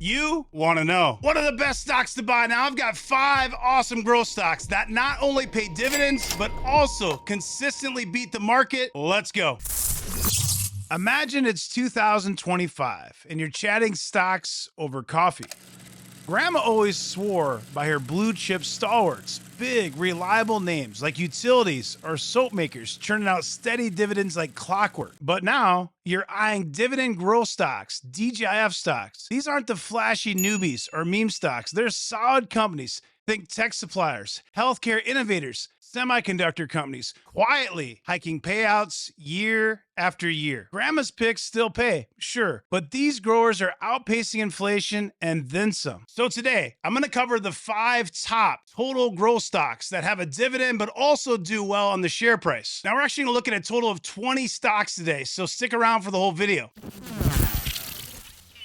You want to know what are the best stocks to buy now? I've got 5 awesome growth stocks that not only pay dividends, but also consistently beat the market. Let's go. Imagine it's 2025 and you're chatting stocks over coffee. Grandma always swore by her blue chip stalwarts, big, reliable names like utilities or soap makers churning out steady dividends like clockwork. But now you're eyeing dividend growth stocks, DGIF stocks. These aren't the flashy newbies or meme stocks. They're solid companies. Think tech suppliers, healthcare innovators, semiconductor companies, quietly hiking payouts year after year. Grandma's picks still pay, sure, but these growers are outpacing inflation and then some. So today, I'm going to cover the 5 top total growth stocks that have a dividend but also do well on the share price. Now we're actually going to look at a total of 20 stocks today, so stick around for the whole video.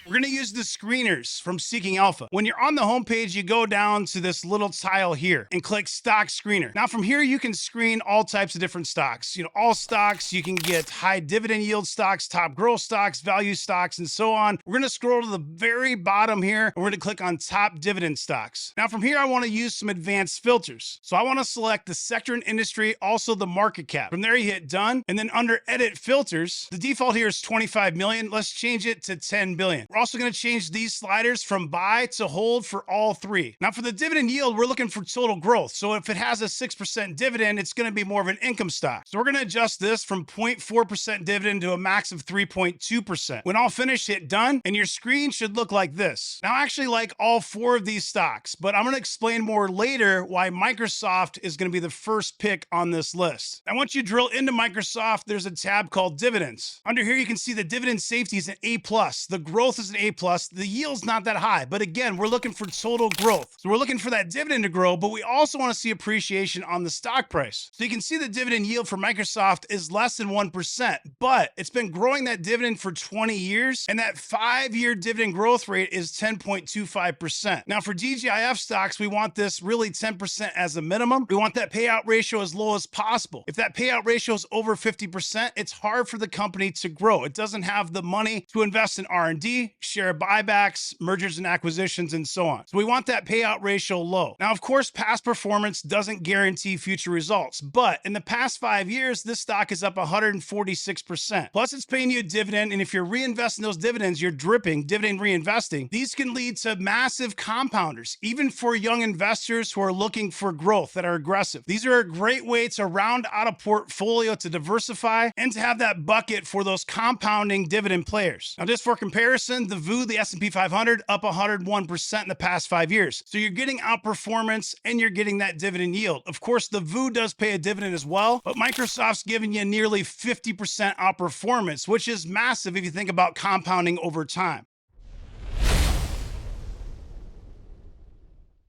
We're going to use the screeners from Seeking Alpha. When you're on the homepage, you go down to this little tile here and click Stock Screener. Now from here, you can screen all types of different stocks. All stocks, you can get high dividend yield stocks, top growth stocks, value stocks, and so on. We're going to scroll to the very bottom here, and we're going to click on top dividend stocks. Now from here, I want to use some advanced filters. So I want to select the sector and industry, also the market cap. From there, you hit done, and then under edit filters, the default here is 25 million. Let's change it to 10 billion. We're also going to change these sliders from buy to hold for all 3. Now for the dividend yield, we're looking for total growth. So if it has a 6% dividend, it's going to be more of an income stock. So we're going to adjust this from 0.4% dividend to a max of 3.2%. When all finished, hit done, and your screen should look like this. Now I actually like all 4 of these stocks, but I'm going to explain more later why Microsoft is going to be the first pick on this list. Now once you drill into Microsoft, there's a tab called dividends. Under here, you can see the dividend safety is an A+. The growth is an A+. The yield's not that high, but again, we're looking for total growth. So we're looking for that dividend to grow, but we also want to see appreciation on the stock price. So you can see the dividend yield for Microsoft is less than 1%, but it's been growing that dividend for 20 years, and that 5-year dividend growth rate is 10.25%. Now for DGIF stocks, we want this really 10% as a minimum. We want that payout ratio as low as possible. If that payout ratio is over 50%, it's hard for the company to grow. It doesn't have the money to invest in R&D, share buybacks, mergers and acquisitions, and so on. So we want that payout ratio low. Now, of course, past performance doesn't guarantee future results, but in the past 5 years, this stock is up 146%. Plus, it's paying you a dividend, and if you're reinvesting those dividends, you're dripping dividend reinvesting. These can lead to massive compounders, even for young investors who are looking for growth that are aggressive. These are a great way to round out a portfolio to diversify and to have that bucket for those compounding dividend players. Now, just for comparison, the VU, the S&P 500, up 101% in the past 5 years. So you're getting outperformance and you're getting that dividend yield. Of course, the VU does pay a dividend as well, but Microsoft's giving you nearly 50% outperformance, which is massive if you think about compounding over time.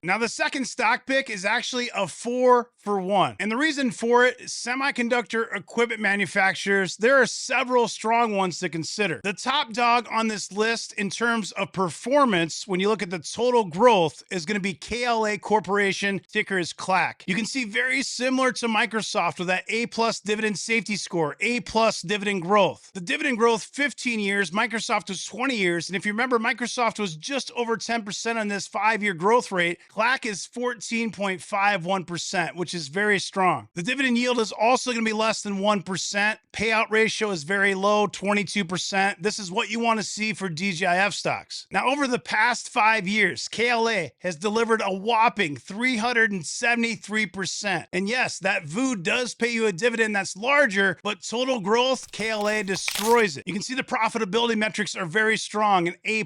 Now, the second stock pick is actually a 4-for-1. And the reason for it is semiconductor equipment manufacturers. There are several strong ones to consider. The top dog on this list in terms of performance, when you look at the total growth, is going to be KLA Corporation, ticker is KLAC. You can see very similar to Microsoft with that A+ dividend safety score, A+ dividend growth. The dividend growth, 15 years, Microsoft was 20 years. And if you remember, Microsoft was just over 10% on this 5-year growth rate. KLAC is 14.51%, which is very strong. The dividend yield is also going to be less than 1%. Payout ratio is very low, 22%. This is what you want to see for DGIF stocks. Now, over the past 5 years, KLA has delivered a whopping 373%. And yes, that VU does pay you a dividend that's larger, but total growth, KLA destroys it. You can see the profitability metrics are very strong and A+.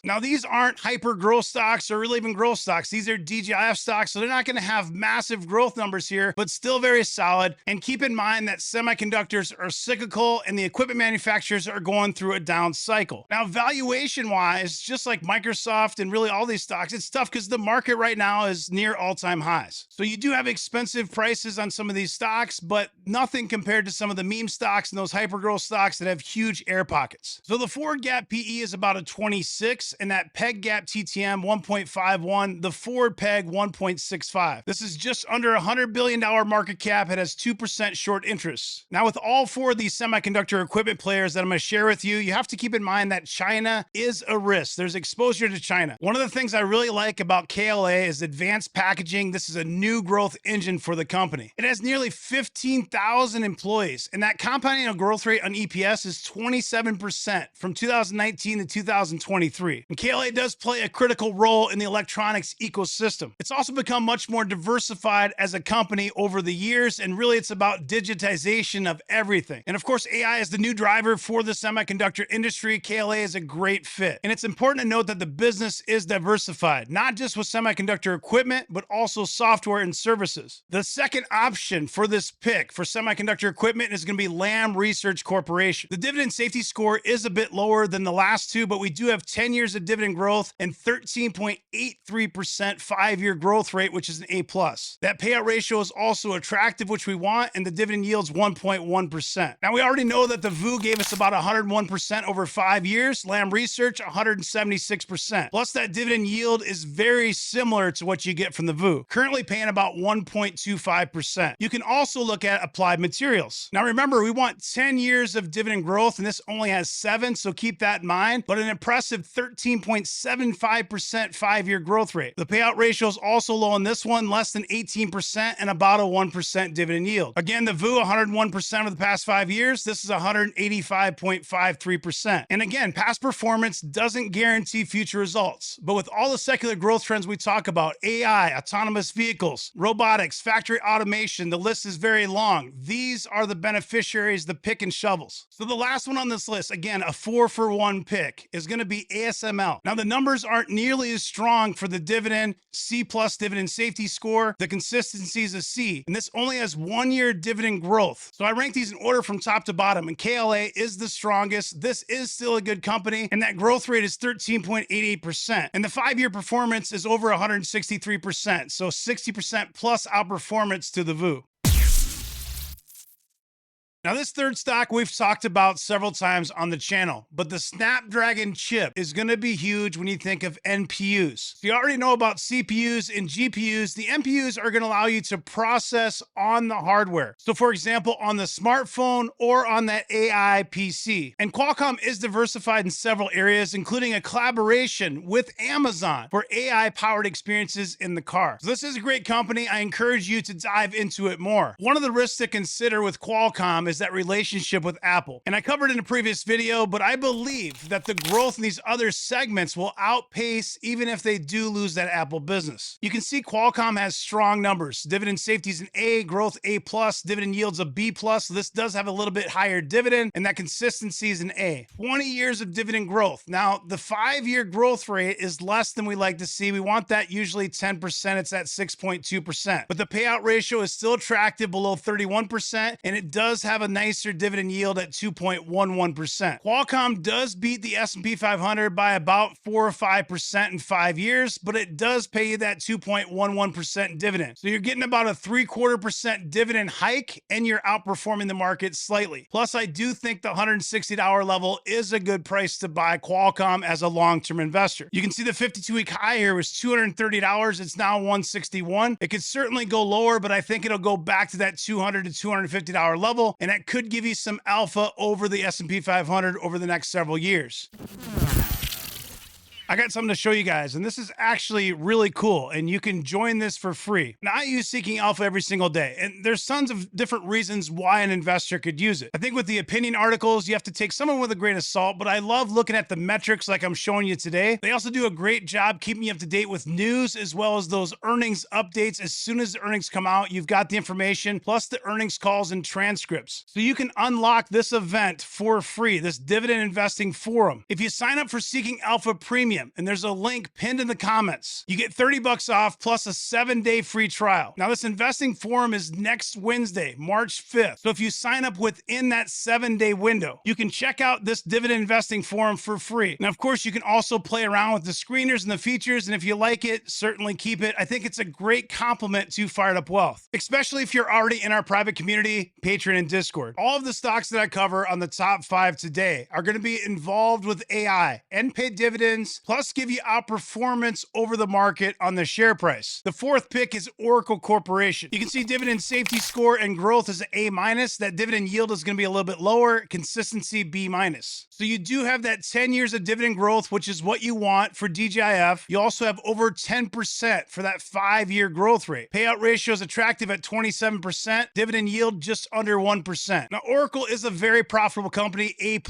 Now, these aren't hyper growth stocks or really even growth stocks. These are DGIF stocks, so they're not going to have massive growth numbers here, but still very solid. And keep in mind that semiconductors are cyclical and the equipment manufacturers are going through a down cycle. Now, valuation-wise, just like Microsoft and really all these stocks, it's tough because the market right now is near all-time highs. So you do have expensive prices on some of these stocks, but nothing compared to some of the meme stocks and those hyper-growth stocks that have huge air pockets. So the forward gap PE is about a 26, and that peg gap TTM 1.51. The forward peg 1.65. This is just under a $100 billion market cap. It has 2% short interest. Now, with all four of these semiconductor equipment players that I'm going to share with you, you have to keep in mind that China is a risk. There's exposure to China. One of the things I really like about KLA is advanced packaging. This is a new growth engine for the company. It has nearly 15,000 employees, and that compounding annual growth rate on EPS is 27% from 2019 to 2023. And KLA does play a critical role in the electronics ecosystem. It's also become much more diversified as a company over the years, and really it's about digitization of everything. And of course, AI is the new driver for the semiconductor industry. KLA is a great fit. And it's important to note that the business is diversified, not just with semiconductor equipment, but also software and services. The second option for this pick for semiconductor equipment is going to be Lam Research Corporation. The dividend safety score is a bit lower than the last two, but we do have 10 years of dividend growth and 13.83% 5-year growth rate, which is an A+. That payout ratio is also attractive, which we want, and the dividend yields 1.1%. Now, we already know that the VU gave us about 101% over 5 years. Lam Research, 176%. Plus, that dividend yield is very similar to what you get from the VU, currently paying about 1.25%. You can also look at Applied Materials. Now, remember, we want 10 years of dividend growth, and this only has 7, so keep that in mind, but an impressive 13.75% 5-year growth rate. The payout ratio is also low on this one, less than 18%, and about a 1% dividend yield. Again, the VU, 101% of the past 5 years. This is 185.53%. And again, past performance doesn't guarantee future results, but with all the secular growth trends we talk about, AI, autonomous vehicles, robotics, factory automation, the list is very long. These are the beneficiaries, the pick and shovels. So the last one on this list, again, a 4-for-1 pick, is going to be ASML. Now, the numbers aren't nearly as strong for the dividend, C+ dividend safety score. The consistency is a C, and this only has 1-year dividend growth. So I rank these in order from top to bottom, and KLA is the strongest. This is still a good company, and that growth rate is 13.88%. And the 5-year performance is over 163%, so 60% plus outperformance to the VU. Now, this third stock we've talked about several times on the channel, but the Snapdragon chip is going to be huge when you think of NPUs. If you already know about CPUs and GPUs, the NPUs are going to allow you to process on the hardware. So, for example, on the smartphone or on that AI PC. And Qualcomm is diversified in several areas, including a collaboration with Amazon for AI-powered experiences in the car. So this is a great company. I encourage you to dive into it more. One of the risks to consider with Qualcomm is that relationship with Apple. And I covered in a previous video, but I believe that the growth in these other segments will outpace even if they do lose that Apple business. You can see Qualcomm has strong numbers. Dividend safety is an A, growth A+, dividend yields a B+. So this does have a little bit higher dividend, and that consistency is an A. 20 years of dividend growth. Now, the 5-year growth rate is less than we like to see. We want that usually 10%. It's at 6.2%. But the payout ratio is still attractive, below 31%, and it does have a nicer dividend yield at 2.11%. Qualcomm does beat the S&P 500 by about 4 or 5% in 5 years, but it does pay you that 2.11% dividend. So you're getting about a 3/4% dividend hike, and you're outperforming the market slightly. Plus, I do think the $160 level is a good price to buy Qualcomm as a long-term investor. You can see the 52-week high here was $230. It's now $161. It could certainly go lower, but I think it'll go back to that $200 to $250 level, and that could give you some alpha over the S&P 500 over the next several years. I got something to show you guys, and this is actually really cool, and you can join this for free. Now, I use Seeking Alpha every single day, and there's tons of different reasons why an investor could use it. I think with the opinion articles, you have to take some of them with a grain of salt, but I love looking at the metrics like I'm showing you today. They also do a great job keeping you up to date with news, as well as those earnings updates. As soon as the earnings come out, you've got the information, plus the earnings calls and transcripts. So you can unlock this event for free, this dividend investing forum. If you sign up for Seeking Alpha Premium, and there's a link pinned in the comments, you get $30 off plus a 7-day free trial. Now, this investing forum is next Wednesday, March 5th. So if you sign up within that 7-day window, you can check out this dividend investing forum for free. Now, of course, you can also play around with the screeners and the features, and if you like it, certainly keep it. I think it's a great complement to Fired Up Wealth, especially if you're already in our private community, Patreon, and Discord. All of the stocks that I cover on the top 5 today are going to be involved with AI, unpaid dividends, plus give you outperformance over the market on the share price. The fourth pick is Oracle Corporation. You can see dividend safety score and growth is an A-. That dividend yield is going to be a little bit lower, consistency B-. So you do have that 10 years of dividend growth, which is what you want for DGIF. You also have over 10% for that 5-year growth rate. Payout ratio is attractive at 27%, dividend yield just under 1%. Now, Oracle is a very profitable company, A+.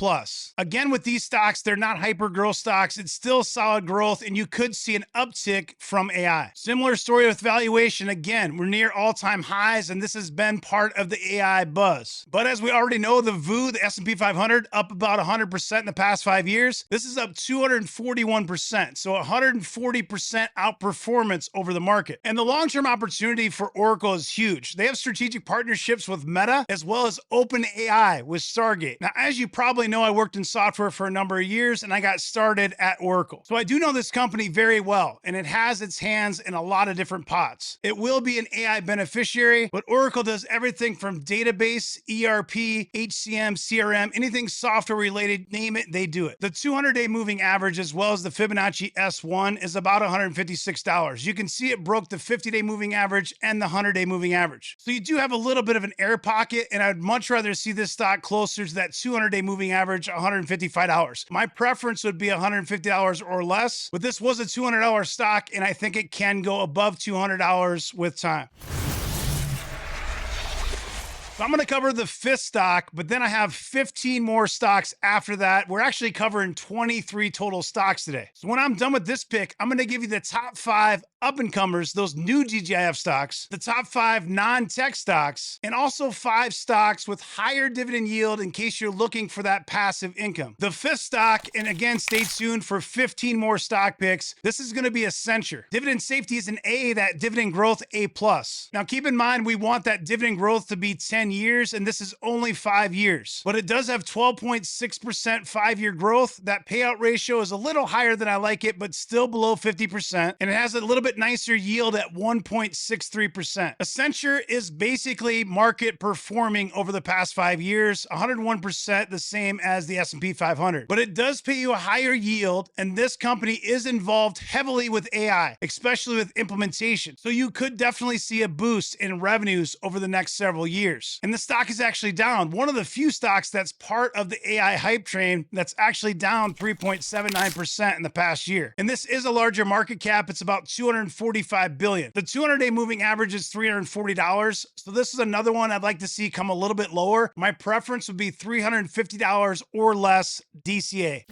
Again, with these stocks, they're not hyper growth stocks. It's still solid growth, and you could see an uptick from AI. Similar story with valuation. Again, we're near all-time highs, and this has been part of the AI buzz. But as we already know, the VU, the S&P 500, up about 100% in the past 5 years. This is up 241%, so 140% outperformance over the market. And the long-term opportunity for Oracle is huge. They have strategic partnerships with Meta as well as OpenAI with Stargate. Now, as you probably know, I worked in software for a number of years, and I got started at Oracle. So I do know this company very well, and it has its hands in a lot of different pots. It will be an AI beneficiary, but Oracle does everything from database, ERP, HCM, CRM, anything software related, name it, they do it. The 200-day moving average as well as the Fibonacci S1 is about $156. You can see it broke the 50-day moving average and the 100-day moving average. So you do have a little bit of an air pocket, and I'd much rather see this stock closer to that 200-day moving average, $155. My preference would be $150 or less, but this was a $200 stock, and I think it can go above $200 with time. So I'm going to cover the fifth stock, but then I have 15 more stocks after that. We're actually covering 23 total stocks today. So when I'm done with this pick, I'm going to give you the top 5 up-and-comers, those new DGIF stocks, the top 5 non-tech stocks, and also 5 stocks with higher dividend yield in case you're looking for that passive income. The fifth stock, and again, stay tuned for 15 more stock picks. This is going to be Accenture. Dividend safety is an A, that dividend growth A+. Now keep in mind, we want that dividend growth to be 10 years, and this is only 5 years. But it does have 12.6% 5-year growth. That payout ratio is a little higher than I like it, but still below 50%. And it has a little bit nicer yield at 1.63%. Accenture is basically market performing over the past 5 years, 101% the same as the S&P 500. But it does pay you a higher yield, and this company is involved heavily with AI, especially with implementation. So you could definitely see a boost in revenues over the next several years. And the stock is actually down. One of the few stocks that's part of the AI hype train that's actually down 3.79% in the past year. And this is a larger market cap. It's about $245 billion. The 200-day moving average is $340. So this is another one I'd like to see come a little bit lower. My preference would be $350 or less DCA.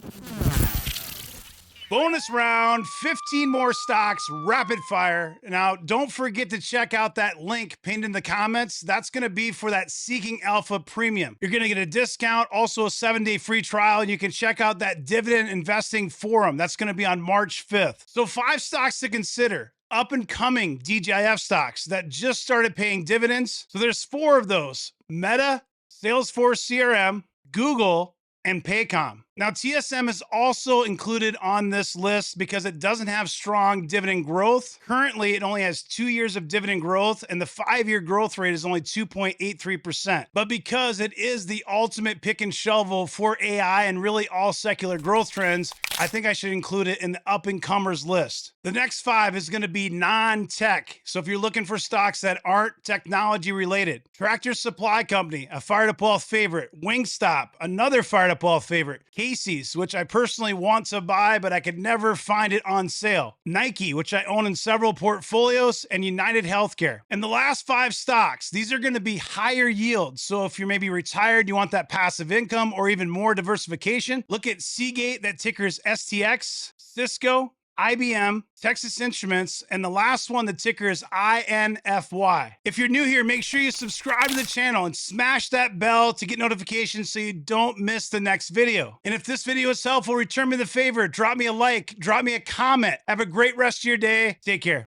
Bonus round, 15 more stocks, rapid fire. Now, don't forget to check out that link pinned in the comments. That's going to be for that Seeking Alpha Premium. You're going to get a discount, also a 7-day free trial, and you can check out that Dividend Investing Forum. That's going to be on March 5th. So 5 stocks to consider. Up-and-coming DGIF stocks that just started paying dividends. So there's 4 of those: Meta, Salesforce CRM, Google, and Paycom. Now, TSM is also included on this list because it doesn't have strong dividend growth. Currently, it only has 2 years of dividend growth, and the 5-year growth rate is only 2.83%. But because it is the ultimate pick and shovel for AI and really all secular growth trends, I think I should include it in the up-and-comers list. The next 5 is going to be non-tech. So if you're looking for stocks that aren't technology related, Tractor Supply Company, a Fire to Wealth favorite, Wingstop, another Fire to Wealth favorite, Casey's, which I personally want to buy, but I could never find it on sale, Nike, which I own in several portfolios, and United Healthcare. And the last 5 stocks, these are going to be higher yields. So if you're maybe retired, you want that passive income or even more diversification, look at Seagate, that ticker is STX, Cisco, IBM, Texas Instruments, and the last one, the ticker is INFY. If you're new here, make sure you subscribe to the channel and smash that bell to get notifications so you don't miss the next video. And if this video is helpful, return me the favor, drop me a like, drop me a comment. Have a great rest of your day. Take care.